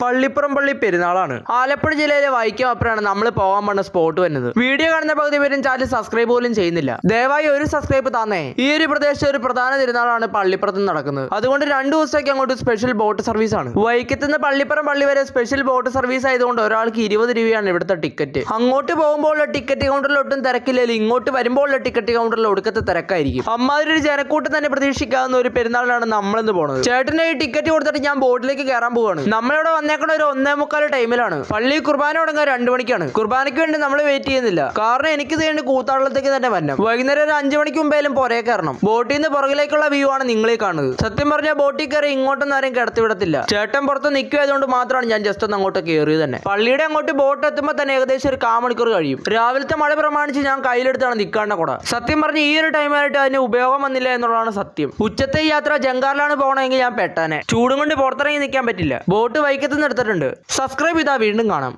പള്ളിപ്പുറം പള്ളി പെരുന്നാളാണ്. ആലപ്പുഴ ജില്ലയിലെ വൈക്കം അപ്പുറമാണ് നമ്മൾ പോകാൻ പോണ സ്പോട്ട് വരുന്നത്. വീഡിയോ കാണുന്ന പകുതി പേരും ചാനൽ സബ്സ്ക്രൈബ് പോലും ചെയ്യുന്നില്ല. ദയവായി ഒരു സബ്സ്ക്രൈബ് തന്നേ. ഈ ഒരു പ്രദേശത്ത് ഒരു പ്രധാന തിരുനാളാണ് പള്ളിപ്പുറത്ത് നടക്കുന്നത്. അതുകൊണ്ട് 2 ദിവസത്തേക്ക് അങ്ങോട്ട് സ്പെഷ്യൽ ബോട്ട് സർവീസ് ആണ്. വൈക്കത്ത് നിന്ന് പള്ളിപ്പുറം പള്ളി വരെ സ്പെഷ്യൽ ബോട്ട് സർവീസ് ആയതുകൊണ്ട് ഒരാൾക്ക് 20 രൂപയാണ് ഇവിടുത്തെ ടിക്കറ്റ്. അങ്ങോട്ട് പോകുമ്പോൾ ടിക്കറ്റ് കൗണ്ടറിൽ ഒട്ടും തിരക്കില്ലെങ്കിൽ ഇങ്ങോട്ട് വരുമ്പോൾ ടിക്കറ്റ് കൗണ്ടറിൽ ഒടുക്കത്തെ തിരക്കായിരിക്കും. അമ്മാതിരി ഒരു ജനക്കൂട്ടം തന്നെ പ്രതീക്ഷിക്കാവുന്ന ഒരു പെരുന്നാളിലാണ് നമ്മളിന്ന് പോകുന്നത്. ചേട്ടന് ഈ ടിക്കറ്റ് കൊടുത്തിട്ട് ഞാൻ ബോട്ടിലേക്ക് കയറാൻ പോവാണ്. നമ്മളിവിടെ വന്നേക്കണ ഒരു 1:45 ടൈമിലാണ്. പള്ളി കുർബാന തുടങ്ങാൻ 2 മണിക്കാണ്. കുർബാനയ്ക്ക് വേണ്ടി നമ്മൾ വെയിറ്റ് ചെയ്യുന്നില്ല. കാരണം എനിക്ക് വേണ്ടി കൂത്താളത്തേക്ക് തന്നെ വരണം. വൈകുന്നേരം ഒരു 5 മണിക്ക് മുമ്പേലും പുറകെ കയറണം. ബോട്ടിൽ നിന്ന് പുറകിലേക്കുള്ള വ്യൂ ആണ് നിങ്ങളീ കാണുന്നത്. സത്യം പറഞ്ഞാൽ ബോട്ടിൽ കയറി ഇങ്ങോട്ടൊന്നും ആരെയും കിടത്തി വിടത്തില്ല. ചേട്ടൻ പുറത്ത് നിൽക്കുമായതുകൊണ്ട് മാത്രമാണ് ഞാൻ ജസ്റ്റ് ഒന്ന് അങ്ങോട്ട് കയറിയത് തന്നെ. പള്ളിയുടെ അങ്ങോട്ട് ബോട്ട് എത്തുമ്പോൾ തന്നെ ഏകദേശം ഒരു 1/4 മണിക്കൂർ കഴിയും. രാവിലത്തെ മഴ പ്രമാണിച്ച് ഞാൻ കയ്യിലെടുത്താണ് നിൽക്കാണ്ട കൂടെ. സത്യം പറഞ്ഞ് ഈ ഒരു ടൈമായിട്ട് അതിന് ഉപയോഗം വന്നില്ല എന്നുള്ളതാണ് സത്യം. ഉച്ചത്തെ യാത്ര ജങ്കാറിലാണ് പോകണമെങ്കിൽ ഞാൻ പെട്ടാനെ. ചൂടും കൊണ്ട് പുറത്തിറങ്ങി നിൽക്കാൻ പറ്റില്ല. ബോട്ട് വൈക്കത്തുനിന്ന് എടുത്തിട്ടുണ്ട്. സബ്സ്ക്രൈബ് ചെയ്താൽ വീണ്ടും കാണാം.